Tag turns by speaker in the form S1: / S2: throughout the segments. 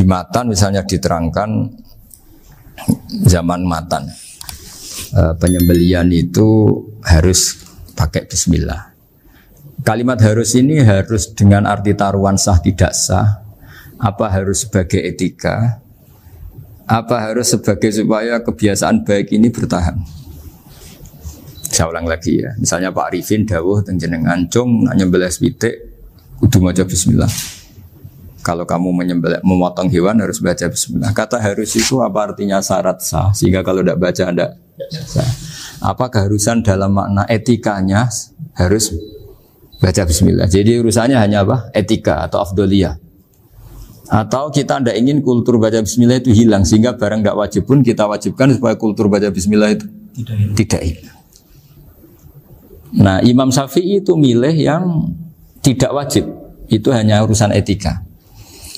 S1: Matan misalnya diterangkan zaman Matan penyembelian itu harus pakai bismillah. Kalimat harus ini harus dengan arti taruhan sah tidak sah, apa harus sebagai etika, apa harus sebagai supaya kebiasaan baik ini bertahan. Saya ulang lagi ya, misalnya Pak Arifin dawuh teng jenengan cung nak nyembelih pitik kudu maca bismillah. Kalau kamu memotong hewan harus baca bismillah. Kata harus itu apa artinya syarat sah, sehingga kalau tidak baca tidak sah. Apa keharusan dalam makna etikanya harus baca bismillah. Jadi urusannya hanya apa? Etika atau afdoliyah. Atau kita tidak ingin kultur baca bismillah itu hilang, sehingga barang tidak wajib pun kita wajibkan supaya kultur baca bismillah itu tidak hilang. Nah, Imam Syafi'i itu milih yang tidak wajib. Itu hanya urusan etika.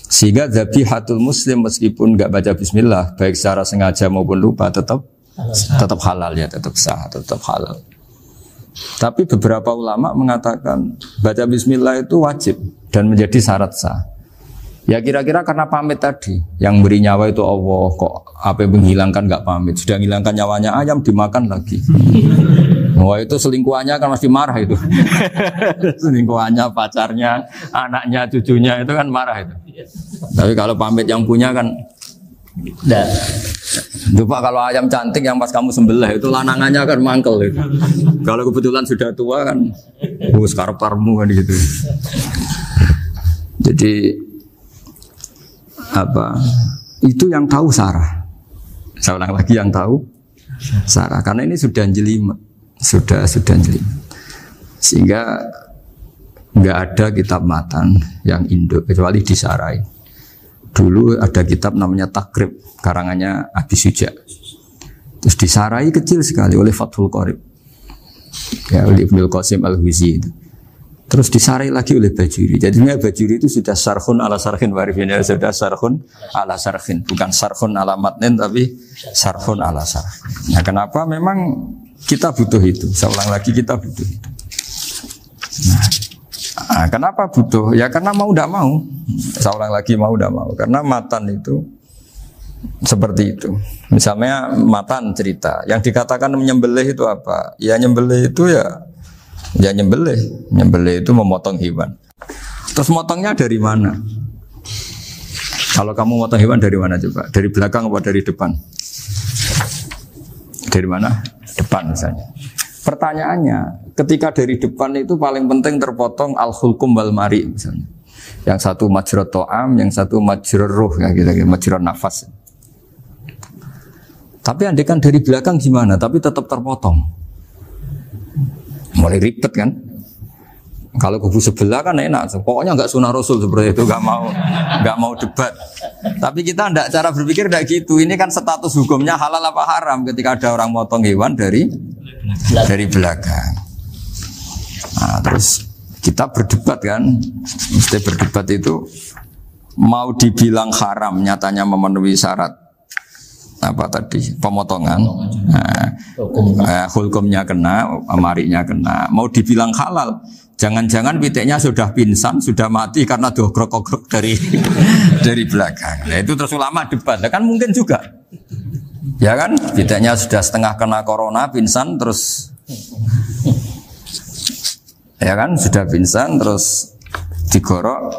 S1: Sehingga zabihatul muslim meskipun nggak baca bismillah, baik secara sengaja maupun lupa tetap halal ya, tetap sah, tetap halal. Tapi beberapa ulama mengatakan baca bismillah itu wajib dan menjadi syarat sah. Ya kira-kira karena pamit tadi, yang beri nyawa itu Allah, kok apa yang menghilangkan nggak pamit, sudah menghilangkan nyawanya ayam dimakan lagi. Wah itu selingkuhannya kan masih marah itu. Selingkuhannya, pacarnya, anaknya, cucunya itu kan marah itu. Tapi kalau pamit yang punya kan nah, lupa kalau ayam cantik yang pas kamu sembelih itu lanangannya kan mangkel itu. Kalau kebetulan sudah tua kan karep-karepmu kan gitu. Jadi apa? Itu yang tahu Sarah. Saya ulang lagi, yang tahu Sarah, karena ini sudah jelimet. Sudah jelimet. Sehingga nggak ada kitab matan yang Indo kecuali disarai. Dulu ada kitab namanya Takrib, karangannya Abi Suja. Terus disarai kecil sekali oleh Fathul Qorib, ya, oleh Ibnul Qasim Al-Huzi itu. Terus disarai lagi oleh Bajuri. Jadinya Bajuri itu sudah sarhun ala sarhin warifin, ya, sudah sarhun ala sarhin, bukan sarhun ala matnin tapi sarhun ala sarhin. Nah, kenapa memang kita butuh itu? Saya ulang lagi, kita butuh itu. Nah, kenapa butuh? Ya karena mau tidak mau. Saya ulang lagi, mau tidak mau. Karena matan itu seperti itu. Misalnya matan cerita, yang dikatakan menyembelih itu apa? Ya nyembelih itu ya nyembelih. Nyembelih itu memotong hewan. Terus motongnya dari mana? Kalau kamu motong hewan dari mana coba? Dari belakang atau dari depan? Dari mana? Depan misalnya. Pertanyaannya, ketika dari depan itu paling penting terpotong al-hulkum wal mari misalnya. Yang satu majrur to'am, yang satu majrur ruh, ya gitu, majrur nafas. Tapi andai kan dari belakang gimana? Tapi tetap terpotong. Mulai ribet kan? Kalau kubu sebelah kan enak, pokoknya nggak sunah Rasul seperti itu, nggak mau debat. Tapi kita tidak, cara berpikir tidak gitu. Ini kan status hukumnya halal apa haram ketika ada orang motong hewan dari belakang. Nah, terus kita berdebat kan, mesti berdebat itu mau dibilang haram, nyatanya memenuhi syarat apa tadi pemotongan. Nah, hukumnya kena, amarinya kena. Mau dibilang halal, jangan-jangan pitiknya sudah pingsan, sudah mati karena dogrok-ogrok dari belakang. Nah, itu terus ulama debat, kan mungkin juga. Ya kan, pitiknya sudah setengah kena corona, pingsan terus. Ya kan, sudah pingsan terus digorok.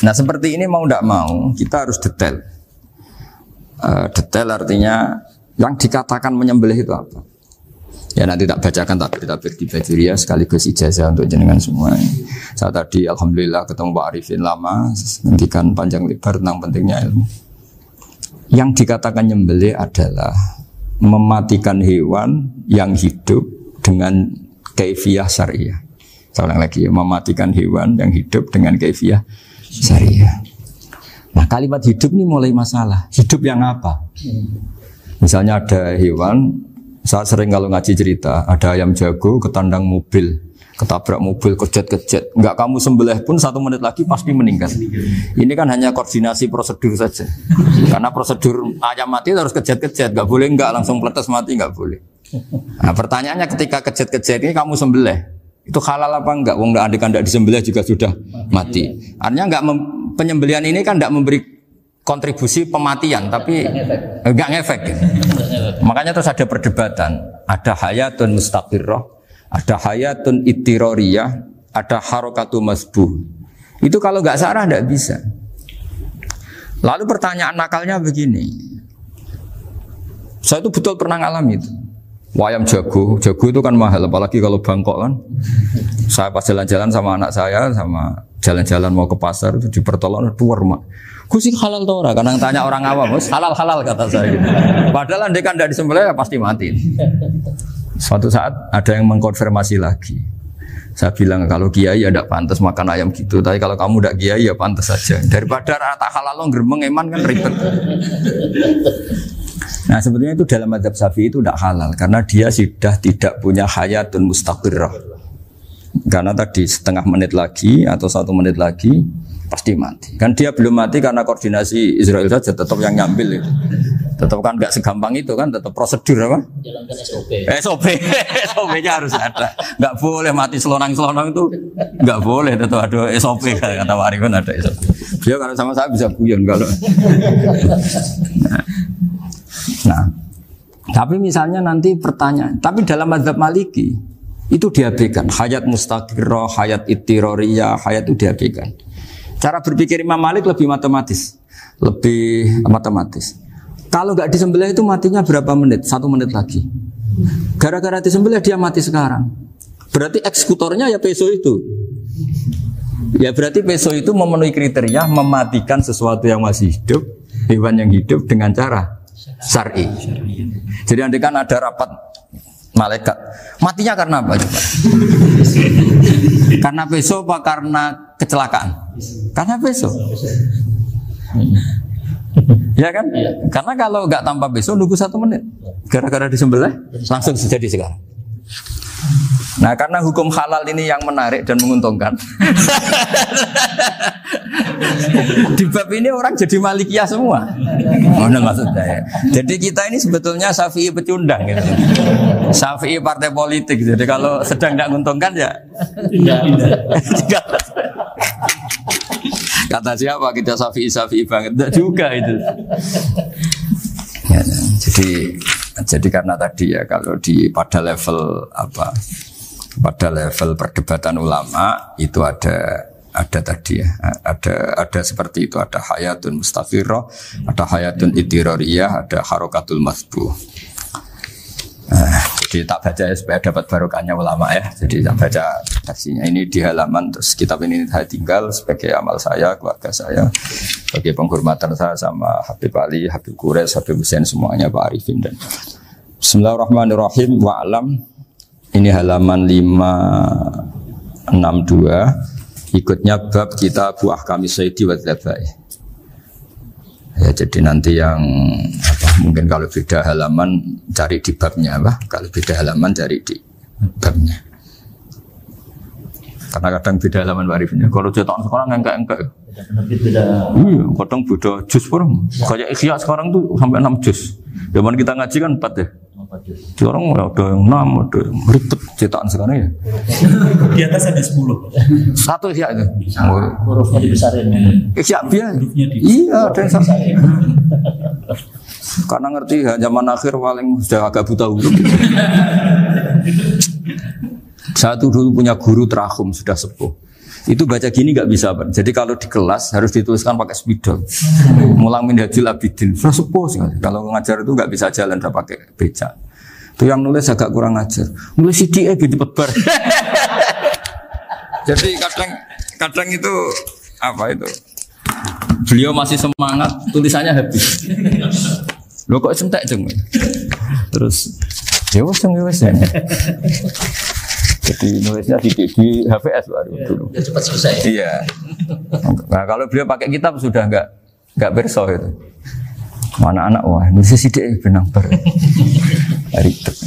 S1: Nah, seperti ini mau tidak mau kita harus detail. Detail artinya yang dikatakan menyembelih itu apa? Ya nanti tak bacakan tabir-tabir di Bajuri ya, sekaligus ijazah untuk jenengan semua. Saya tadi alhamdulillah ketemu Pak Arifin lama, nantikan panjang lebar tentang pentingnya ilmu. Yang dikatakan nyembelih adalah mematikan hewan yang hidup dengan kaifiyah syariah. Saya ulang lagi, mematikan hewan yang hidup dengan kaifiyah syariah. Nah, kalimat hidup ini mulai masalah. Hidup yang apa? Misalnya ada hewan, saya sering kalau ngaji cerita, ada ayam jago ketandang mobil, ketabrak mobil, kejet-kejet. Enggak kamu sembelih pun 1 menit lagi pasti meninggal. Ini kan hanya koordinasi prosedur saja. Karena prosedur ayam mati harus kejet-kejet, enggak boleh enggak langsung peletes mati, enggak boleh. Nah, pertanyaannya ketika kejet-kejet ini kamu sembelih, itu halal apa enggak? Wong andai kan enggak disembelih juga sudah mati. Artinya enggak penyembelihan ini kan tidak memberi kontribusi pematian, tapi enggak ngefek. Gitu. Makanya terus ada perdebatan. Ada hayatun mustaqirrah, ada hayatun ittiroriyah, ada harokatu masbuh. Itu kalau nggak sarah nggak bisa. Lalu pertanyaan nakalnya begini. Saya itu betul pernah ngalami itu. Wayam jago itu kan mahal, apalagi kalau Bangkok kan. Saya pas jalan-jalan sama anak saya, sama jalan-jalan mau ke pasar itu di pertolongan dua rumah. Kusik halal tuh orang, kadang tanya orang awam, halal kata saya. Padahal andai kan tidak disembelih ya pasti mati. Suatu saat ada yang mengkonfirmasi lagi. Saya bilang kalau kiai ya tidak pantas makan ayam gitu, tapi kalau kamu tidak kiai ya pantas saja. Daripada rata halal lo geremeng eman kan ribet. Nah sebetulnya itu dalam mazhab Syafi'i itu tidak halal karena dia sudah tidak punya hayatun mustaqirrah. Karena tadi setengah menit lagi atau 1 menit lagi pasti mati. Kan dia belum mati karena koordinasi Israel saja tetap yang ngambil itu. Tetap kan nggak segampang itu kan, tetap prosedur apa?
S2: Jalankan SOP.
S1: SOP-nya harus ada. Nggak boleh mati selonang-selonang itu, nggak boleh. Tetap ada SOP kata Warifan ada SOP. Dia kalau sama saya bisa guyon kalau. Nah, tapi misalnya nanti pertanyaan, tapi dalam mazhab Maliki itu diabaikan. Hayat mustaqirrah, hayat ittiroriyah, hayat itu diabaikan. Cara berpikir Imam Malik lebih matematis. Kalau nggak disembelih itu matinya berapa menit? 1 menit lagi. Gara-gara disembelih dia mati sekarang. Berarti eksekutornya ya peso itu. Ya berarti peso itu memenuhi kriteria mematikan sesuatu yang masih hidup, hewan yang hidup dengan cara syar'i. Jadi andai kan ada rapat malaikat, matinya karena apa coba? Karena peso apa karena kecelakaan? Karena peso. Ya kan? Karena kalau nggak tanpa peso nunggu 1 menit, gara-gara disembelih langsung jadi sekarang. Nah karena hukum halal ini yang menarik dan menguntungkan. Di bab ini orang jadi Malikiyah semua. Mana maksudnya ya? Jadi kita ini sebetulnya Syafi'i pecundang gitu. Syafi'i partai politik. Jadi kalau sedang tidak menguntungkan ya kata siapa kita Syafi'i banget. Tidak juga itu. Ya, jadi karena tadi ya kalau pada level perdebatan ulama itu ada tadi ya, ada seperti itu, ada hayatun mustaqirrah, ada hayatun ittiroriyah, ada harokatul masbuh. Jadi tak baca ya supaya dapat barokahnya ulama ya. Jadi tak baca redaksinya ini di halaman, terus kitab ini saya tinggal sebagai amal saya, keluarga saya, sebagai penghormatan saya sama Habib Ali, Habib Qures, Habib Hussein semuanya, Pak Arifin dan Bismillahirrahmanirrahim. Wa'alam, ini halaman 562, ikutnya bab kita Abu Ahkami Sayyidi wa Dzabai. Ya, jadi nanti yang mungkin kalau beda halaman cari di babnya kalau beda halaman cari di babnya. Karena kadang beda halaman warifnya. Kalau cetakan sekarang enggak. Beda. Iya, kadang beda juz sekarang. Kayak Ikhya sekarang tuh sampai 6 juz. Zaman kita ngaji kan 4 ya. Sekarang ada yang 6, ada yang ribet cetakan sekarang ya.
S2: Di atas ada 10.
S1: Satu Ikhya itu.
S2: Hurufnya dibesarin.
S1: Ikhya biar. Iya, ada yang sama. Karena ngerti zaman akhir paling sudah agak buta huruf. Saya tuh dulu punya guru terakhum sudah sepuh. Itu baca gini nggak bisa, Pak. Jadi kalau di kelas harus dituliskan pakai spidol. Mulang Minhajul Abidin. Sudah sepuh sekali. Kalau ngajar itu nggak bisa jalan, udah pakai beca. Itu yang nulis agak kurang ajar. Nulis CDE gitu bar. Jadi kadang itu apa itu? Beliau masih semangat, tulisannya habis. Loh kok sentek jeng. Terus ya wes ya. Jadi nulisnya di HVS baru dulu.
S2: Udah cepat selesai.
S1: Iya. Nah kalau beliau pakai kitab sudah nggak berso itu. Mana anak wah nulis sidik benang ber. Ribet.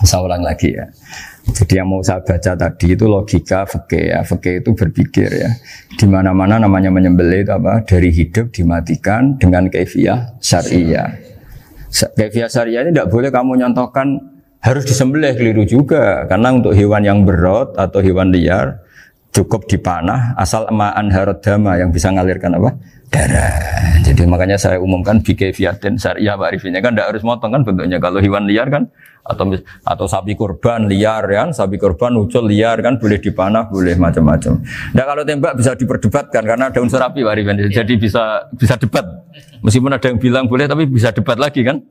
S1: Saya ulang lagi ya. Jadi yang mau saya baca tadi itu logika fikih ya. Fikih itu berpikir ya. Di mana-mana namanya menyembelih itu apa? Dari hidup dimatikan dengan kaifiyah syariah. Kaifiyah syariah ini tidak boleh kamu nyontohkan harus disembelih, keliru juga. Karena untuk hewan yang berat atau hewan liar cukup dipanah asal ma'an harodama yang bisa ngalirkan apa? Darah. Jadi makanya saya umumkan bikefiatin syariah Pak Arifin kan tidak harus motong kan bentuknya. Kalau hewan liar kan atau sapi kurban liar kan, sapi kurban ucul liar kan boleh dipanah, boleh macam-macam. Nah kalau tembak bisa diperdebatkan karena ada unsur api Pak Arifin. Jadi bisa debat. Meskipun ada yang bilang boleh tapi bisa debat lagi kan?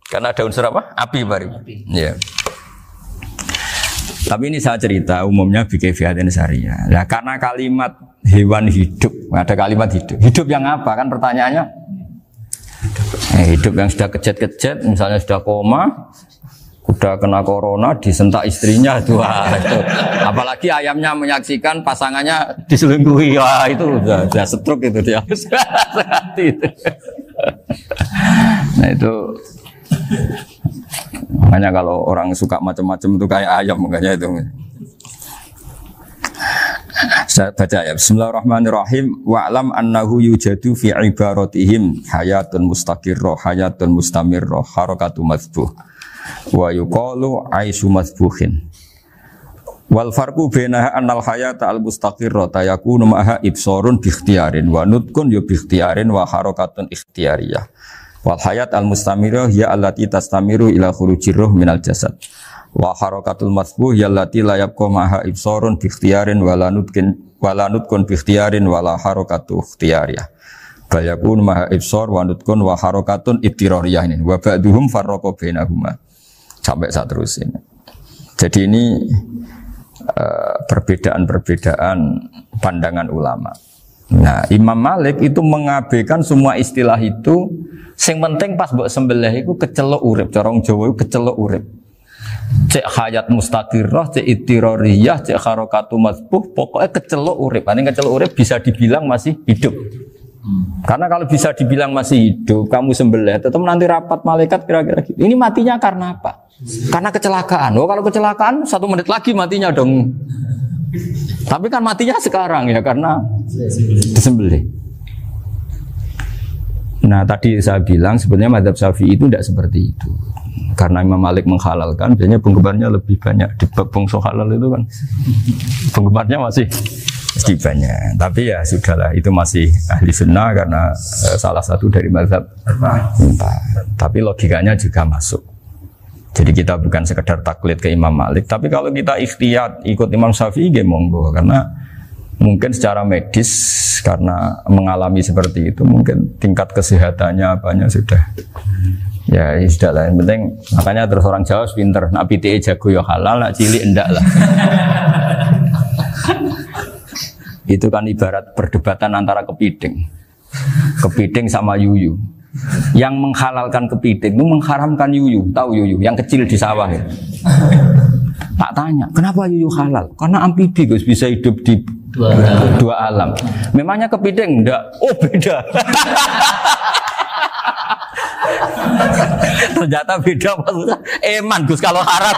S1: Karena ada unsur apa? Api Pak Arifin. Iya. Tapi ini saya cerita umumnya bikefiatin syariah. Nah karena kalimat hewan hidup, ada kalimat hidup. Hidup yang apa kan pertanyaannya? Hidup yang sudah kejet-kejet, misalnya sudah koma, udah kena corona, disentak istrinya, itu. Apalagi ayamnya menyaksikan pasangannya diselingkuhi, wah itu udah stroke itu dia. Nah itu. Makanya kalau orang suka macam-macam itu kayak ayam makanya itu. Saya baca ya. Bismillahirrahmanirrahim. Wa'lam annahu yujadu fi ibaratihim hayatun mustaqirrah, hayatun mustamirrah, harakatu mazbuh. Wa yuqalu aisyu mazbuhin. Wal farqu bainaha annal hayata al mustaqirrah yakunu ma'ha ibsarun bi ikhtiyarin wa nutqun bi ikhtiyarin wa harakatun ikhtiyariyah. Wal hayat al mustamirah ya allati tastamiru ila khurujir ruh minal jasad. Wa harakatul masbuh ya allati la yabqa maha ibsarun bi ikhtiyarin wala nutqun bi ikhtiyarin wala harakatu ikhtiyariyah. Bal yakun maha ibsar wa nutqun wa harakatun ittirariyah ini. Wa ba'duhum farraqa bainahuma. Sampai saat terus ini. Jadi ini perbedaan-perbedaan pandangan ulama. Nah, Imam Malik itu mengabaikan semua istilah itu. Sing penting pas mbok sembelih iku kecelok urip, cara wong Jawa iku kecelok urip. Cek hayat mustaqirrah, cek ittirariyah, cek harakatu mazbuh, pokoknya kecelok urip. Ane kecelok urip bisa dibilang masih hidup. Karena kalau bisa dibilang masih hidup, kamu sembelih, tetap nanti rapat malaikat kira-kira gitu. Ini matinya karena apa? Karena kecelakaan. Oh, kalau kecelakaan 1 menit lagi matinya dong. Tapi kan matinya sekarang ya karena disembelih. Nah tadi saya bilang sebenarnya mazhab Syafi'i itu tidak seperti itu. Karena Imam Malik menghalalkan, biasanya penggemarnya lebih banyak. Di bab bongso halal itu kan penggemarnya masih banyak. Tapi ya sudahlah, itu masih ahli sunnah karena salah satu dari mazhab. Tapi logikanya juga masuk. Jadi kita bukan sekedar taklid ke Imam Malik. Tapi kalau kita ikhtiyat ikut Imam Syafi'i, ya monggo. Karena mungkin secara medis karena mengalami seperti itu mungkin tingkat kesehatannya apanya sudah ya sudah lah, yang penting makanya terus orang Jawa pinter nak PTE jago ya halal, nak cilik enggak lah. Itu kan ibarat perdebatan antara kepiting sama yuyu. Yang menghalalkan kepiting itu mengharamkan yuyu, tahu yuyu yang kecil di sawah ya. Tak tanya, kenapa yuyu halal? Karena amfibi Gus, bisa hidup di dua alam. Memangnya kepiting enggak? Oh beda. Ternyata beda maksudnya. Eman Gus kalau haram.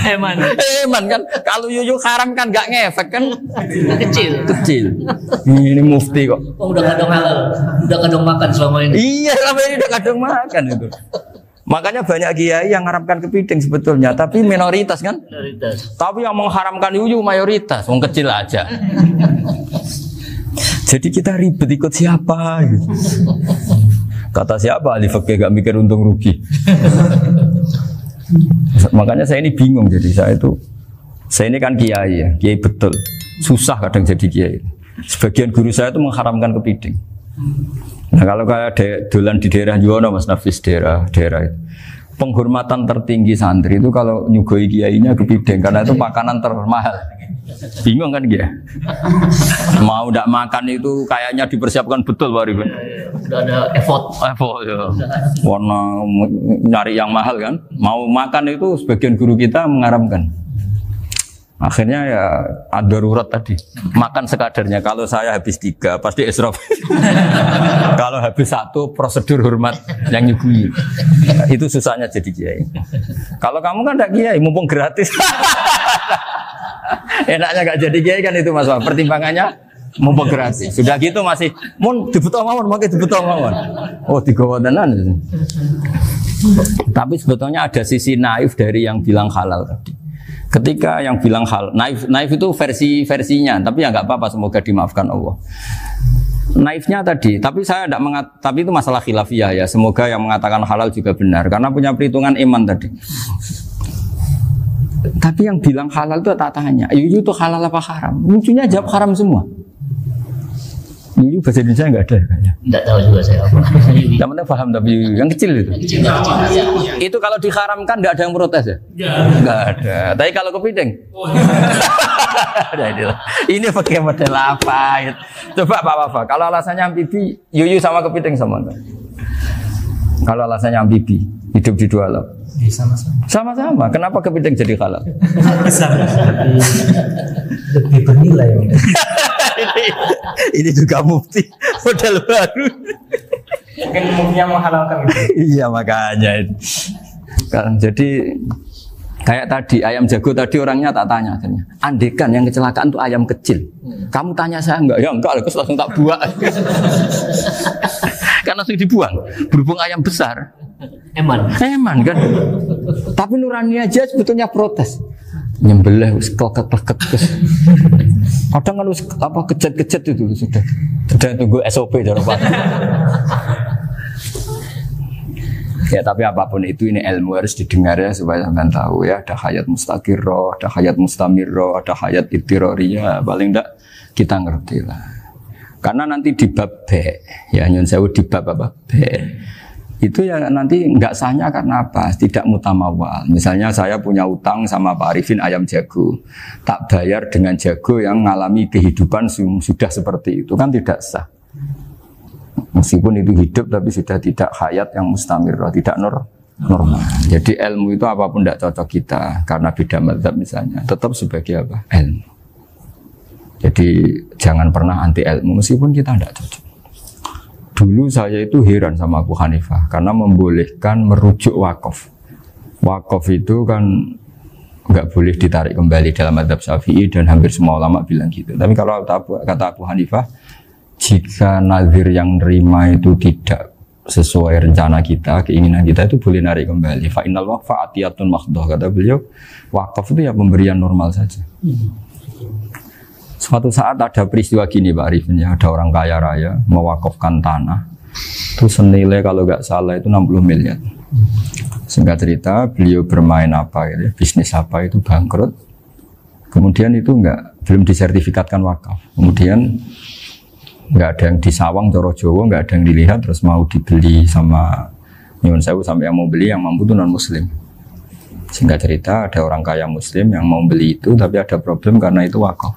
S1: Eman kan. Kalau yuyu haram kan enggak ngefek kan? Kecil. Ini mufti kok.
S2: Oh, udah kadang halal. Udah kadang makan selama ini.
S1: Iya, selama ini udah kadang makan itu. Makanya banyak kiai yang mengharamkan kepiting sebetulnya, tapi minoritas kan? Minoritas. Tapi yang mengharamkan yuyu mayoritas, wong kecil aja. Jadi kita ribet ikut siapa? Gitu. Kata siapa? Ahli fikih gak mikir untung rugi. Makanya saya ini bingung, jadi saya ini kan kiai ya, kiai betul. Susah kadang jadi kiai. Sebagian guru saya itu mengharamkan kepiting. Nah kalau kayak dolan di daerah Juwana Mas Nafis daerah itu. Penghormatan tertinggi santri itu kalau nyugoi kiainya kepiting karena itu makanan termahal. Bingung kan dia? Mau tidak makan itu kayaknya dipersiapkan betul Pak Rifan.
S2: Udah ada effort
S1: ya. Warna nyari yang mahal kan. Mau makan itu sebagian guru kita mengharamkan. Akhirnya ya ada darurat tadi. Makan sekadarnya. Kalau saya habis 3 pasti israf. Kalau habis 1 prosedur hormat yang nyugui. Itu susahnya jadi kiai. Kalau kamu kan tidak kiai, mumpung gratis. Enaknya gak jadi kiai kan itu Mas. Pertimbangannya mumpung gratis. Sudah gitu masih mun dibutuh mawon, makai dibutuh mawon. Oh digawa tenan. Tapi sebetulnya ada sisi naif dari yang bilang halal tadi. Ketika yang bilang hal naif itu versinya, tapi ya nggak apa-apa, semoga dimaafkan Allah. Naifnya tadi, tapi saya tidak tapi itu masalah khilafiyah ya. Semoga yang mengatakan halal juga benar, karena punya perhitungan iman tadi. Tapi yang bilang halal itu tak tanya, Yuyu itu halal apa haram? Lucunya jawab haram semua. Yuyu bahasa Indonesia nggak ada kayaknya.
S2: Nggak tahu juga saya apa.
S1: Yang penting paham tapi Yuyu yang kecil itu. Itu kalau diharamkan nggak ada yang protes ya? Nggak ada. Tapi kalau kepiting, ini pakai model apa? Coba Pak. Kalau alasannya amfibi, Yuyu sama kepiting sama enggak? Kalau alasannya amfibi, hidup di dua alam. Sama-sama. Kenapa kepiting jadi halal?
S3: Lebih bernilai.
S1: Ini juga mufti model baru.
S3: Mungkin muftinya menghalalkan itu.
S1: Iya makanya. Kan jadi kayak tadi ayam jago tadi orangnya tak tanya akhirnya. Andekan yang kecelakaan itu ayam kecil. Kamu tanya saya enggak? Ya enggak, aku langsung tak buang. Kan langsung dibuang. Berhubung ayam besar.
S2: Eman
S1: kan. Tapi nurani aja sebetulnya protes. Nyembelih wis kleket-kleket wis. Kadang kan wis apa kejet-kejet itu sudah tunggu SOP cara Pak. Ya tapi apapun itu ini ilmu harus didengar ya supaya sampean tahu ya, ada hayat mustaqirroh, ada hayat mustamirroh, ada hayat ittiroriyah, paling enggak kita ngerti lah. Karena nanti di bab B, ya nyun sewu di bab apa? B. Itu ya nanti enggak sahnya karena apa? Tidak mutamawal. Misalnya saya punya utang sama Pak Arifin ayam jago. Tak bayar dengan jago yang mengalami kehidupan sudah seperti itu kan tidak sah. Meskipun itu hidup tapi sudah tidak hayat yang mustamirah, tidak normal. Jadi ilmu itu apapun tidak cocok kita karena beda mazhab misalnya, tetap sebagai apa? Ilmu. Jadi jangan pernah anti ilmu meskipun kita tidak cocok. Dulu saya itu heran sama Abu Hanifah karena membolehkan merujuk wakaf. Wakaf itu kan nggak boleh ditarik kembali dalam mazhab Syafi'i dan hampir semua ulama bilang gitu. Tapi kalau kata Abu Hanifah, jika nazir yang nerima itu tidak sesuai rencana kita, keinginan kita itu boleh narik kembali. Fa innal waqfa atiyatun mahdhah, kata beliau, wakaf itu ya pemberian normal saja. Suatu saat ada peristiwa gini Pak Arifin ya, ada orang kaya raya mewakafkan tanah itu senilai kalau nggak salah itu 60 miliar. Singkat cerita beliau bermain apa gitu, bisnis apa itu bangkrut. Kemudian itu belum disertifikatkan wakaf. Kemudian nggak ada yang disawang coro Jawa, nggak ada yang dilihat, terus mau dibeli sama nyuwun sewu sampai yang mau beli yang mampu itu non muslim. Singkat cerita ada orang kaya muslim yang mau beli itu tapi ada problem karena itu wakaf.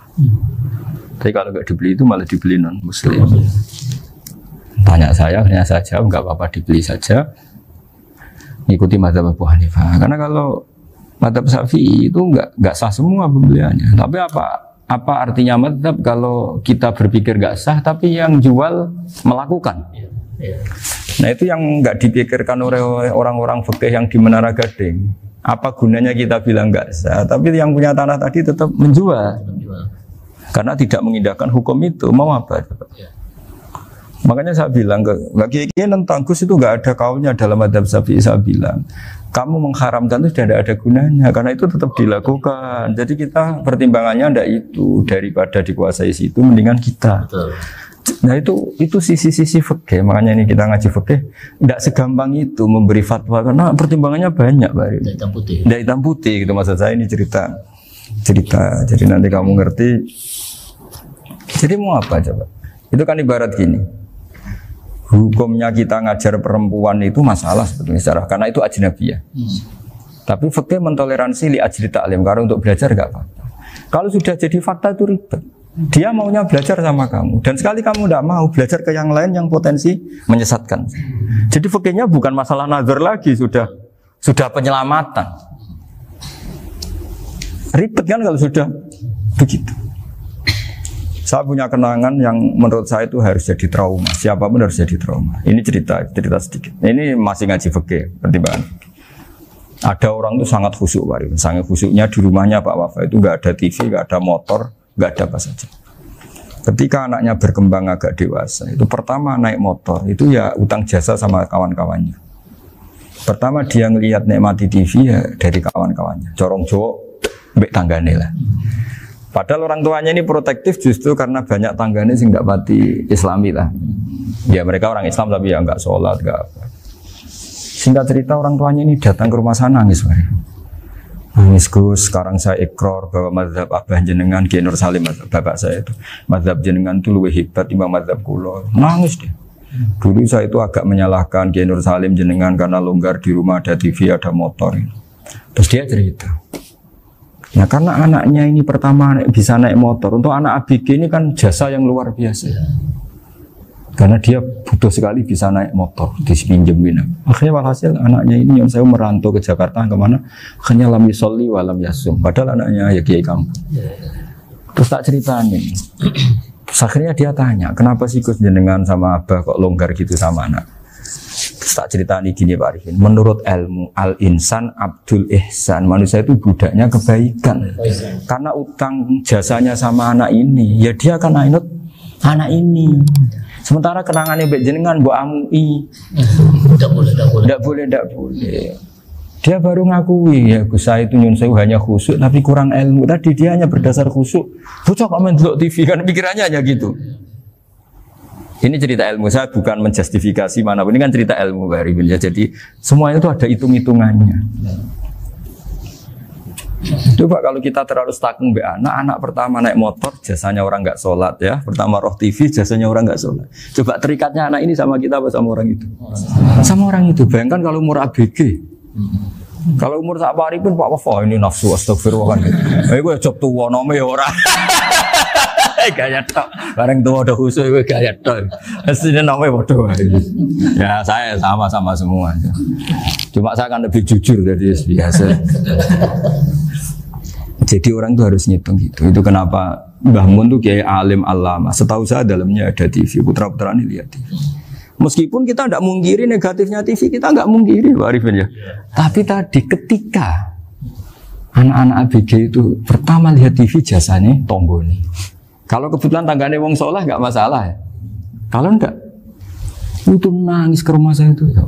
S1: Tapi kalau nggak dibeli itu malah dibeli non muslim. Tanya saya, akhirnya saya jawab nggak apa-apa dibeli saja. Ikuti mazhab Abu Hanifah. Karena kalau mazhab Syafi'i itu nggak sah semua pembeliannya. Tapi apa artinya mazhab kalau kita berpikir nggak sah tapi yang jual melakukan? Nah itu yang nggak dipikirkan oleh orang-orang fikih yang di Menara Gading. Apa gunanya kita bilang nggak sah, tapi yang punya tanah tadi tetap menjual, karena tidak mengindahkan hukum itu. Mau apa? Makanya saya bilang bagi tentang Gus itu nggak ada kaulnya dalam mazhab Syafi'i. Saya bilang kamu mengharamkan itu sudah tidak ada gunanya, karena itu tetap dilakukan. Jadi kita pertimbangannya ndak itu, daripada dikuasai situ mendingan kita. Betul. Nah itu sisi-sisi fikih. Makanya ini kita ngaji fikih tidak segampang itu memberi fatwa karena pertimbangannya banyak, Pak. Tidak hitam putih gitu maksud saya, ini cerita. Jadi nanti kamu ngerti. Jadi mau apa coba? Itu kan ibarat gini. Hukumnya kita ngajar perempuan itu masalah sebetulnya secara karena itu ajnabiyah. Tapi fikih mentoleransi li ajli ta'lim karena untuk belajar enggak apa-apa. Kalau sudah jadi fakta itu ribet. Dia maunya belajar sama kamu dan sekali kamu tidak mau belajar ke yang lain yang potensi menyesatkan. Jadi fikihnya bukan masalah nazar lagi, sudah penyelamatan. Ribet kan kalau sudah begitu. Saya punya kenangan yang menurut saya itu harus jadi trauma. Siapapun harus jadi trauma. Ini cerita sedikit. Ini masih ngaji fikih, pertimbangan. Ada orang itu sangat khusyuk, Pak. Sangat khusyuknya di rumahnya Pak Wafa itu nggak ada TV, nggak ada motor. Nggak ada apa saja. Ketika anaknya berkembang agak dewasa, itu pertama naik motor, itu ya utang jasa sama kawan-kawannya. Pertama dia ngelihat nikmati TV ya dari kawan-kawannya. Corong Jawa, mbek tanggane lah. Padahal orang tuanya ini protektif justru karena banyak tanggane sing nggak pati Islami lah. Ya mereka orang Islam tapi ya nggak sholat, nggak apa. Singkat cerita orang tuanya ini datang ke rumah sana nangis. Nangis Gus, sekarang saya ikrar bahwa mazhab Abah jenengan Kiai Nur Salim, bapak saya itu mazhab jenengan itu lebih hebat timbang mazhab kula. Nangis dia. Dulu saya itu agak menyalahkan Kiai Nur Salim jenengan karena longgar di rumah ada TV, ada motor. Terus dia cerita. Nah karena anaknya ini pertama bisa naik motor, untuk anak ABG ini kan jasa yang luar biasa. Karena dia butuh sekali bisa naik motor, dipinjemin. Akhirnya walhasil anaknya ini yang saya merantau ke Jakarta kemana? Akhirnya lam yusolli wa lam yasum. Padahal anaknya ya kiai kamu. Terus tak ceritanya. Terus akhirnya dia tanya, kenapa sih Gus jenengan sama Abah kok longgar gitu sama anak? Terus tak ceritanya gini Pak Arifin. Menurut ilmu al-insan abdul ihsan, manusia itu budaknya kebaikan. Karena utang jasanya sama anak ini, ya dia akan ainut anak ini. Sementara kenangannya mbek jenengan mbok amui. Tidak boleh. Dia baru ngakui ya Gus saya itu nyun sewu hanya khusyuk tapi kurang ilmu. Tadi dia hanya berdasar khusyuk. Bocah kok main delok TV kan pikirannya hanya gitu. Ini cerita ilmu, saya bukan menjustifikasi manapun. Ini kan cerita ilmu Pak Arifin ya. Jadi semuanya itu ada hitung-hitungannya. Coba kalau kita terlalu stakung be anak pertama naik motor jasanya orang nggak sholat ya, pertama roh TV jasanya orang nggak sholat. Coba terikatnya anak ini sama kita apa sama orang itu? Sama orang itu. Bayangkan kalau umur ABG, kalau umur sak pari pun Pak Wafa ini nafsu astagfirullah kan. Gue job tua nome ya orang. Gaya tok, bareng tua udah khusus gue gaya tok. Aslinya namanya bodoh. Ya saya sama semua. Cuma saya akan lebih jujur dari biasa. Jadi orang itu harus ngitung gitu. Itu kenapa Mbah Mun tuh kayak alim alama. Setahu saya dalamnya ada TV. Putra-putra ini lihat TV. Meskipun kita tidak mungkiri negatifnya TV, kita nggak mungkiri Pak Arifin ya. Tapi tadi ketika anak-anak ABG itu pertama lihat TV jasanya tombo nih. Kalau kebetulan tanggane wong soleh nggak masalah ya. Kalau enggak, itu nangis ke rumah saya itu ya.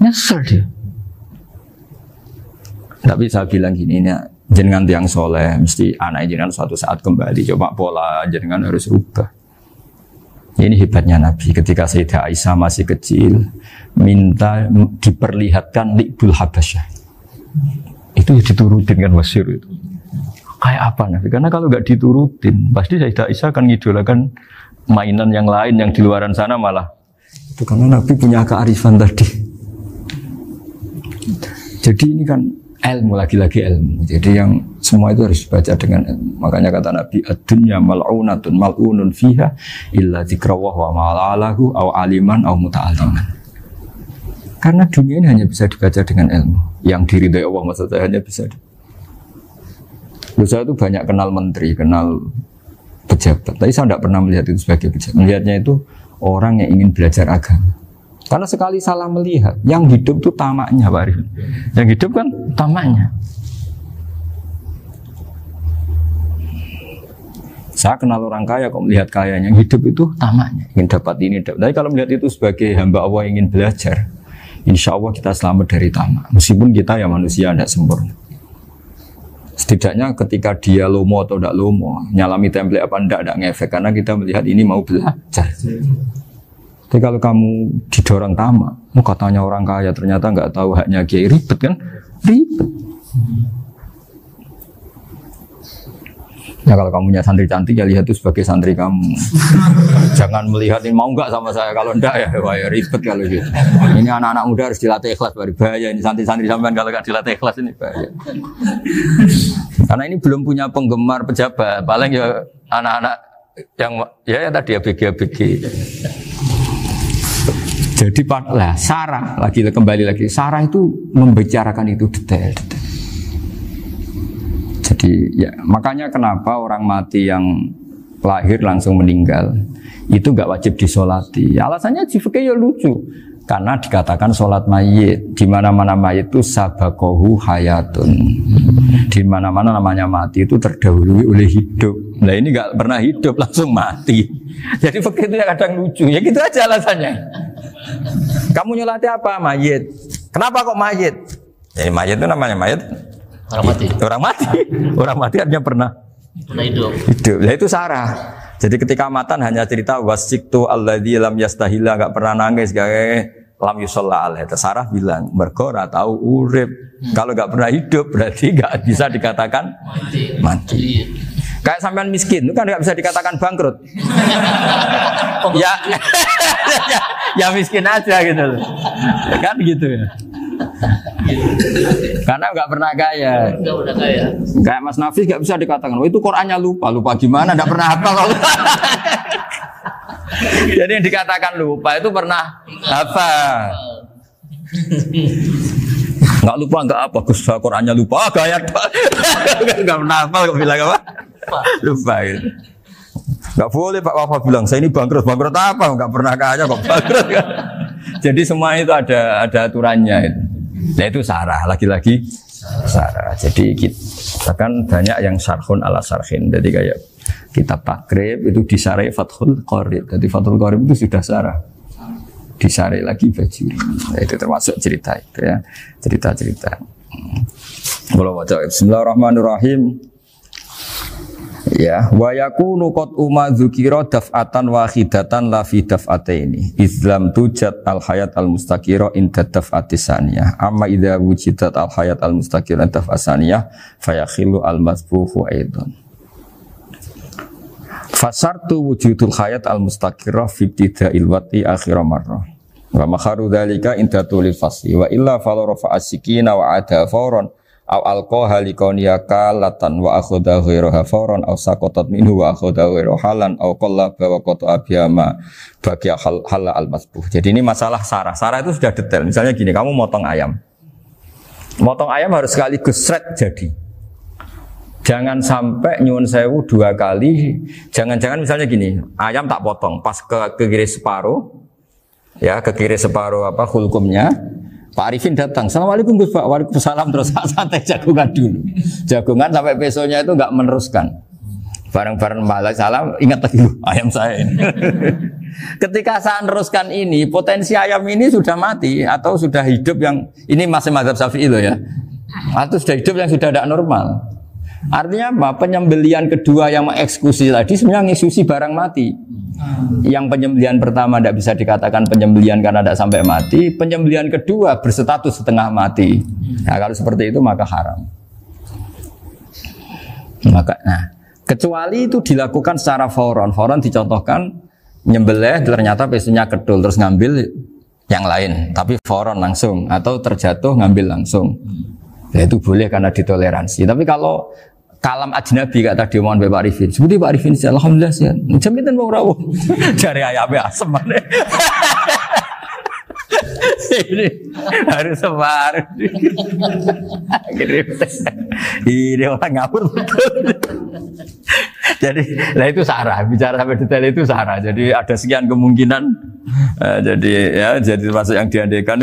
S1: Nyesel dia. Tapi saya bilang gini, ini jenengan tiang soleh, mesti anak jenengan suatu saat kembali. Coba pola jenengan harus rubah. Ini hebatnya Nabi. Ketika Sayyidah Aisyah masih kecil, minta diperlihatkan Li'bul Habasyah. Itu ya diturutin kan wasyir itu. Kayak apa Nabi? Karena kalau nggak diturutin, pasti Sayyidah Aisyah akan ngidolakan mainan yang lain yang di luaran sana malah. Itu karena Nabi punya kearifan tadi. Jadi ini kan ilmu, lagi-lagi ilmu. Jadi yang semua itu harus dibaca dengan ilmu. Makanya kata Nabi, ad-dunya mal'unatun mal'unun fiha illa dzikrawah wa ma'alahu aw aliman aw muta'aliman. Karena dunia ini hanya bisa dibaca dengan ilmu. Yang diridai Allah maksudnya hanya bisa. Saya itu banyak kenal menteri, kenal pejabat. Tapi saya tidak pernah melihat itu sebagai pejabat. Melihatnya itu orang yang ingin belajar agama. Karena sekali salah melihat, yang hidup itu tamaknya Pak Arifin. Yang hidup kan tamaknya. Saya kenal orang kaya kok melihat kayanya, yang hidup itu tamaknya, ingin dapat ini. Tapi kalau melihat itu sebagai hamba Allah yang ingin belajar, insya Allah kita selamat dari tamak. Meskipun kita ya manusia tidak sempurna. Setidaknya ketika dia lomo atau tidak lomo, nyalami template apa tidak ngefek, karena kita melihat ini mau belajar. Tapi kalau kamu didorong tamak, katanya orang kaya ternyata nggak tahu haknya kiai, ribet kan? Ribet. Ya kalau kamu punya santri cantik ya lihat itu sebagai santri kamu. Jangan melihat ini mau nggak sama saya, kalau enggak ya wah ya ribet kalau gitu. Ini anak-anak muda harus dilatih ikhlas, baru bahaya ini santri-santri sampean kalau nggak dilatih ikhlas ini bahaya. Karena ini belum punya penggemar pejabat, paling ya anak-anak yang ya tadi ABG. Jadi lah Sarah kembali lagi Sarah itu membicarakan itu detail. Jadi ya makanya kenapa orang mati yang lahir langsung meninggal itu nggak wajib disolati. Alasannya fikih ya lucu. Karena dikatakan sholat mayit, di mana-mana mayit itu sabakohu hayatun. Di mana-mana namanya mati itu terdahului oleh hidup. Nah ini nggak pernah hidup langsung mati. Jadi fikih itu ya kadang lucu. Ya gitu aja alasannya. Kamu nyolati apa? Mayit. Kenapa kok mayit? Jadi mayit itu namanya mayit
S2: Orang mati.
S1: Orang mati artinya pernah
S2: hidup.
S1: Nah itu sarah. Jadi ketika matan hanya cerita wasiktu alladzi lam yastahila, enggak pernah nangis, lam yusalla alaih. Sarah bilang mergo ora tau urip. Kalau enggak pernah hidup berarti enggak bisa dikatakan mati. Kayak sampean miskin itu kan enggak bisa dikatakan bangkrut. ya, ya miskin aja gitu loh. Kan gitu ya. Karena nggak pernah kaya. Kayak Mas Nafis nggak bisa dikatakan, oh itu Qurannya lupa gimana? Nggak pernah hafal. Jadi yang dikatakan lupa itu pernah hafal. Nggak lupa nggak apa, Gus Qurannya lupa, gaya nggak pernah hafal kok bilang apa? Lupa gitu. Nggak boleh Pak Wafa bilang saya ini bangkrut apa? Nggak pernah kaya kok bangkrut kan? Jadi semua itu ada aturannya itu. Nah itu sarah, lagi-lagi sarah. Jadi kita kan banyak yang syarhun ala syarhin. Jadi kayak kitab takrib itu disarai Fathul Qorib. Jadi Fathul Qorib itu sudah sarah. Disarai lagi Bajuri. Nah, itu termasuk cerita itu ya. Cerita-cerita. Bismillahirrahmanirrahim. Ya, wa yakunu qad umma dzukira daf'atan wahidatan la fi daf'ataini. Islam tujad al hayat al mustaqira inda daf'atis saniyah. Amma idza wujidat al hayat al mustaqira daf'as saniyah fayakhilu al masbuhu aidan. Fasartu wujudul hayat al mustaqira fi ibtida'il wati akhir marrah. Wa makharu dzalika inda tulil fasli wa illa fala rafa'a sikina wa ada fawran aw alqaha liqawniyaka latan wa akhadha ghairaha fawran aw saqatat minhu wa akhadha ghairu halan aw qallaba wa qata abiyama bagi hal al masbuh. Jadi ini masalah sarah. Sarah itu sudah detail. Misalnya gini, kamu motong ayam. Motong ayam harus sekaligus shred jadi. Jangan sampai nyuwun sewu 2 kali. Jangan-jangan misalnya gini, ayam tak potong pas ke kiri separuh. Ya, ke kiri separuh apa hulkumnya. Pak Arifin datang, Assalamualaikum Gus Pak, waalaikumsalam, terus santai jagungan dulu. Jagungan sampai besoknya itu enggak meneruskan. Bareng-bareng balik salam, ingat lagi ayam saya ini. Ketika saya meneruskan ini, potensi ayam ini sudah mati atau sudah hidup yang ini masih mazhab Syafi'i loh ya. Atau sudah hidup yang sudah tidak normal. Artinya apa? Penyembelian kedua yang mengeksekusi tadi sebenarnya mengeksekusi barang mati. Yang penyembelian pertama tidak bisa dikatakan penyembelian karena tidak sampai mati. Penyembelian kedua berstatus setengah mati. Nah, kalau seperti itu maka haram. Kecuali itu dilakukan secara fauron. Fauron dicontohkan nyembelih ternyata pesunya kedul terus ngambil yang lain. Tapi fauron langsung atau terjatuh ngambil langsung. Ya, itu boleh karena ditoleransi. Tapi kalau kalam ajnabi kata dia mohon Pak Arifin. Seperti Pak Arifin sih, alhamdulillah sih. Jaminan mau rawuh. Cari ayamnya asem mana? Ini harus sebar. Ini orang ngawur betul. Jadi, lah itu sarah. Bicara sampai detail itu sarah. Jadi ada sekian kemungkinan. Jadi ya, jadi termasuk yang diandaikan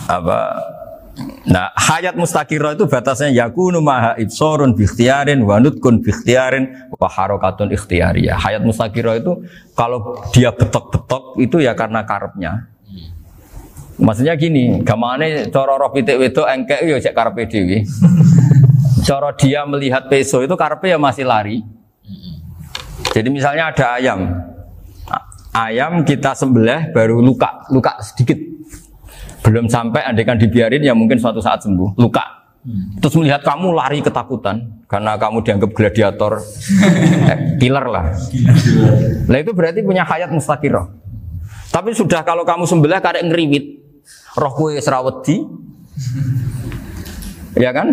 S1: apa? Nah, hayat mustaqirah itu batasnya yakunu maha ibsorun bi ikhtiyarin wa nutkun bi ikhtiyarin wa harakatun ikhtiyariyah. Hayat mustaqirah itu kalau dia betok-betok itu ya karena karepnya. Maksudnya gini, gamane cara roh pitik wedok engkek yo cek karepe dhewe. Cara dia melihat peso itu karepe ya masih lari. Jadi misalnya ada ayam. Ayam kita sembelih baru luka sedikit. Belum sampai andaikan dibiarin ya mungkin suatu saat sembuh, luka. Terus melihat kamu lari ketakutan karena kamu dianggap gladiator, killer lah. Nah itu berarti punya hayat mustaqirah. Tapi sudah kalau kamu sembelih karek ngeriwit, roh kowe serawedi, ya kan?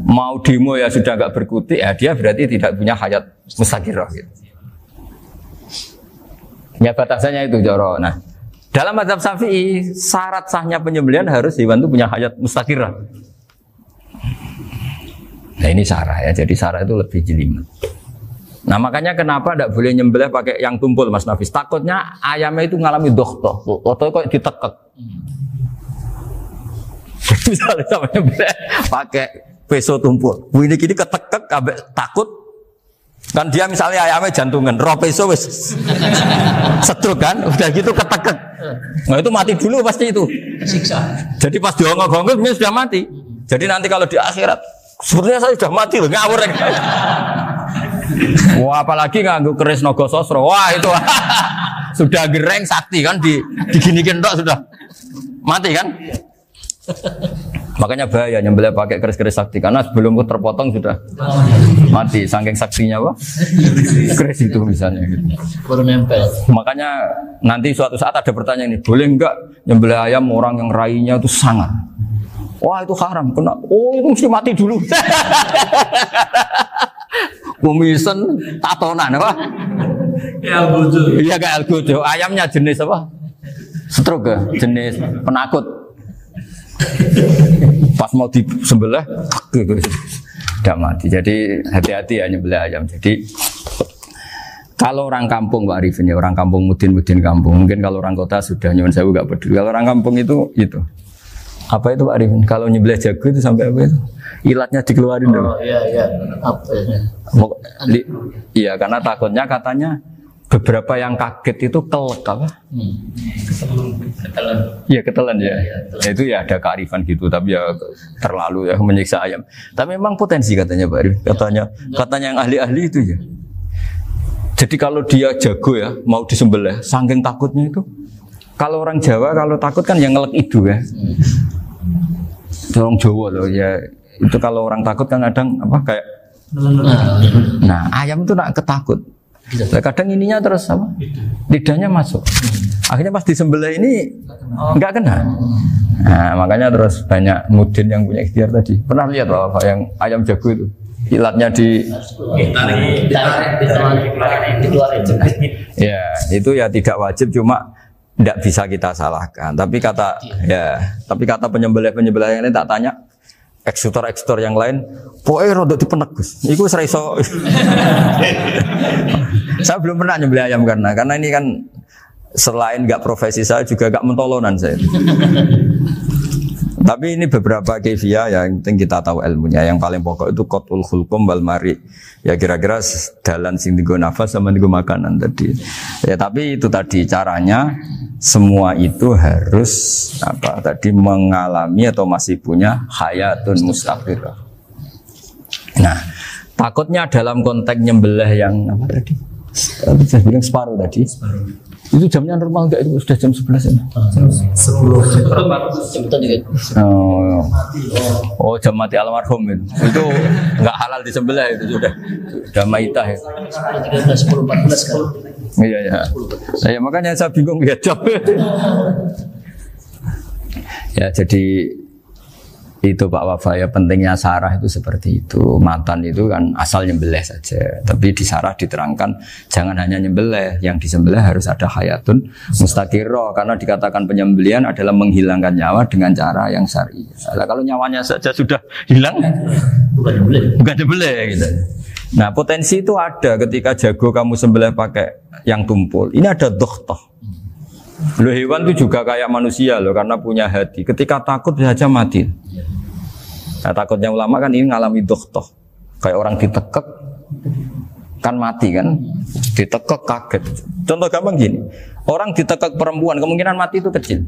S1: Mau demo ya sudah enggak berkutik, ya dia berarti tidak punya hayat mustaqirah. Gitu. Ya batasannya itu Joro. Nah. Dalam mazhab Syafi'i, syarat sahnya penyembelihan harus hewan itu punya hayat mustaqirah. Nah ini sarah ya, jadi sarah itu lebih jelimet. Nah makanya kenapa tidak boleh nyembelih pakai yang tumpul Mas Nafis? Takutnya ayamnya itu ngalami dohtoh, atau kok ditekek. Misalnya sama nyembelih pakai peso tumpul, ini kini ketekek, takut. Kan dia misalnya ayamnya jantungan, roh peso wis setruk kan, udah gitu ketekek. Nah itu mati dulu pasti itu.
S2: Siksa.
S1: Jadi pas diongok-ongok dia sudah mati. Jadi nanti kalau di akhirat, sepertinya saya sudah mati loh, ngawur. Wah, apalagi nganggo keris naga sosro. Wah, itu sudah gereng sakti kan diginikin tok sudah mati kan? Makanya bahaya nyembelih pakai keris-keris sakti karena sebelum terpotong sudah mati saking saktinya apa? Keris itu misalnya gitu.
S2: Baru nempel.
S1: Makanya nanti suatu saat ada pertanyaan ini, boleh enggak nyembelih ayam orang yang rainya itu sangat? Wah, itu haram. Kena. Oh, itu mesti mati dulu. Kumisen tatonan apa?
S3: Ya algojo.
S1: Iya kayak algojo. Ayamnya jenis apa? Stroke ya? Jenis penakut. Pas mau disembelih tidak mati. Jadi hati-hati ya nyembelih ayam. Jadi kalau orang kampung Pak Arifin ya, orang kampung mudin kampung. Mungkin kalau orang kota sudah nyuwun sewu enggak peduli. Kalau orang kampung itu apa itu Pak Arifin? Kalau nyembelih jago itu sampai apa itu? Ilatnya dikeluarin dong.
S2: Oh iya. Apa ya?
S1: Iya, karena takutnya katanya beberapa yang kaget itu kelek apa?
S2: Ketelan.
S1: Iya ketelan ya. Ya itu ya ada kearifan gitu, tapi ya terlalu ya menyiksa ayam. Tapi memang potensi katanya Pak Arif. Katanya yang ahli-ahli itu ya. Jadi kalau dia jago ya mau disembelih, saking takutnya itu. Kalau orang Jawa kalau takut kan yang ngelek itu ya. Orang Jawa loh ya. Itu kalau orang takut kan kadang apa kayak. Nah ayam itu nak ketakut. Kadang ininya terus apa? Lidahnya masuk. Akhirnya pas disembelih ini nggak kena. Nah, makanya terus banyak mudin yang punya ikhtiar tadi. Pernah lihat apa yang ayam jago itu? Ilatnya
S2: ditarik.
S1: Ya, itu ya tidak wajib, cuma tidak bisa kita salahkan. Tapi kata penyembelih yang ini tak tanya. Eksekutor yang lain, pokoknya rodok dipenek Gus. Iku seraiso. Saya belum pernah nyembelih ayam karena ini kan selain nggak profesi saya juga nggak mentolonan saya. Tapi ini beberapa kefiah yang penting kita tahu ilmunya. Yang paling pokok itu qatul khulqum wal mari. Ya kira-kira dalan sing digo nafas sama digo makanan tadi. Ya tapi itu tadi caranya semua itu harus mengalami atau masih punya hayatun mustaqirah. Nah, takutnya dalam konteks nyembelih yang apa tadi? Saya bilang separuh tadi. Itu jamnya normal enggak, itu sudah jam 11 ya? 10. Oh, jam mati almarhum itu. Itu enggak halal disembelih itu sudah maitah ya.
S2: 10:14 kan.
S1: Iya. Ya makanya saya bingung ya jam. Ya jadi itu Pak Wafa ya, pentingnya sarah itu seperti itu. Matan itu kan asal nyembelih saja, tapi di sarah diterangkan jangan hanya nyembelih, yang disembelih harus ada hayatun mustaqirah, karena dikatakan penyembelihan adalah menghilangkan nyawa dengan cara yang syar'i. Nah, kalau nyawanya saja sudah hilang bukan nyembelih gitu. Nah potensi itu ada ketika jago kamu sembelih pakai yang tumpul. Ini ada dokhtoh. Loh, hewan itu juga kayak manusia loh, karena punya hati. Ketika takut bisa saja mati. Nah, takutnya ulama kan ini ngalami dokhtoh. Kayak orang ditekek kan mati kan, ditekek kaget. Contoh gampang gini, orang ditekek perempuan kemungkinan mati itu kecil,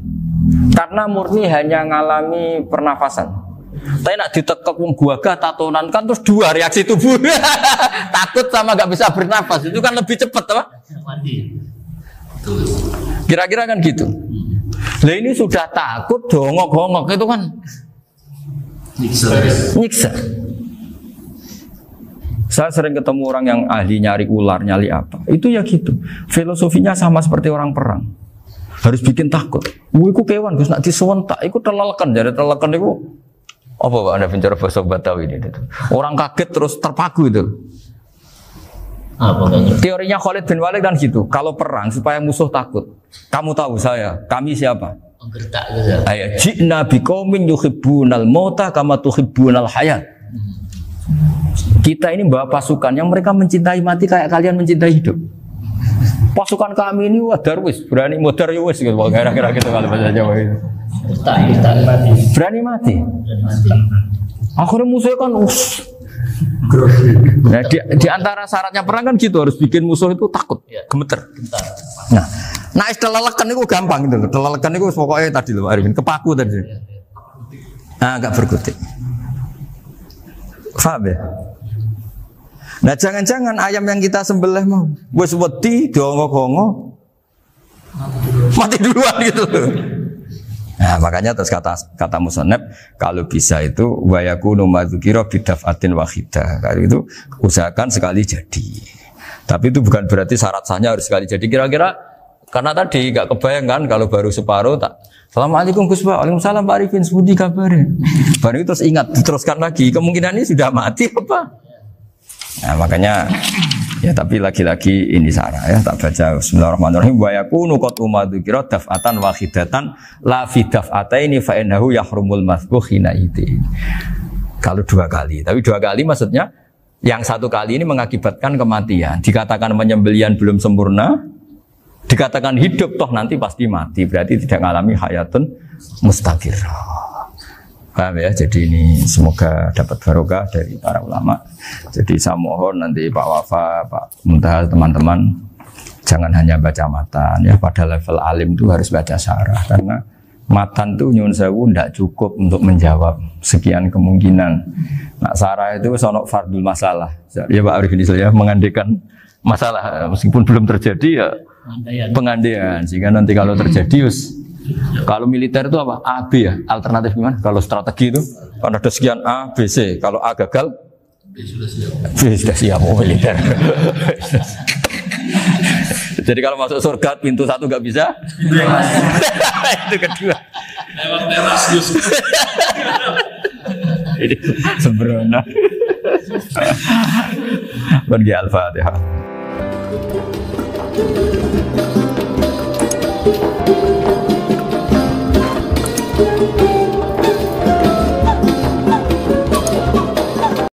S1: karena murni hanya ngalami pernafasan. Tapi nak ditekek wong gagah tatonan kan terus dua reaksi tubuh. Takut sama gak bisa bernafas, itu kan lebih cepat apa?
S2: Mati.
S1: Kira-kira kan gitu. Lah ini sudah takut dongok-dongok itu kan nyiksa. Saya sering ketemu orang yang ahli nyari ular, nyari apa. Itu ya gitu. Filosofinya sama seperti orang perang. Harus bikin takut. Iku kewan Gus nak disewentak, iku telelekan, jadi telelekan iku apa Pak Anda bicara bahasa Batawi ini? Orang kaget terus terpaku itu. Teorinya Khalid bin Walid kan gitu. Kalau perang supaya musuh takut. Kamu tahu saya, kami siapa? Ayat jina biqaumin yuhibbunal mauta kama tuhibbunal hayat. Kita ini bawa pasukan yang mereka mencintai mati kayak kalian mencintai hidup. Pasukan kami ini wah darwis, berani modar ya wis gitu, kira-kira gitu kalau bahasa Jawa itu. Berani mati. Akhirnya musuhnya kan nah, di antara syaratnya perang kan gitu, harus bikin musuh itu takut, gemeter. Nah telelekan itu gampang gitu. Telelekan itu pokoknya tadi loh Arifin, kepaku tadi. Nah, agak berkutik. Paham ya? Nah jangan-jangan ayam yang kita sembelih mau wis wedi diongok-ongok mati duluan gitu. Nah makanya terus kata musannaf kalau bisa itu wa yakunu madzukira bidafatin wahidah. Kalau itu usahakan sekali jadi. Tapi itu bukan berarti syarat sahnya harus sekali jadi. Kira-kira karena tadi gak kebayang kan kalau baru separuh tak Assalamualaikum Gus Pak, waalaikumsalam Pak Arifin, sebudi kabarin. Baru itu terus ingat diteruskan lagi. Kemungkinan ini sudah mati apa? Nah makanya ya tapi lagi-lagi ini sarah ya tak baca Bismillahirrahmanirrahim wa yakunu qad umadzukira daf'atan wahidatan la fi daf'ataini fa innahu yahrumul masbuh hina itu. Kalau 2 kali, tapi 2 kali maksudnya yang 1 kali ini mengakibatkan kematian. Dikatakan penyembelian belum sempurna, dikatakan hidup toh nanti pasti mati, berarti tidak mengalami hayatun mustaqirrah. Paham ya? Jadi ini semoga dapat barokah dari para ulama. Jadi saya mohon nanti Pak Wafa, Pak Muntaha, teman-teman jangan hanya baca matan ya. Pada level alim itu harus baca syarah karena matan itu nyuwun sewu tidak cukup untuk menjawab sekian kemungkinan. Nah syarah itu sono fardul masalah. Ya Pak Arifin ya mengandekan masalah meskipun belum terjadi ya pengandaian sehingga nanti kalau terjadi kalau militer itu apa? A, B ya? Alternatif gimana? Kalau strategi itu kan ada sekian A, B, C. Kalau A gagal, B sudah siap. Oh militer. Jadi kalau masuk surga pintu 1 nggak bisa, itu kedua.
S3: Lewat teras Gus.
S1: Ini sembrono. Bagi Al-Fatihah.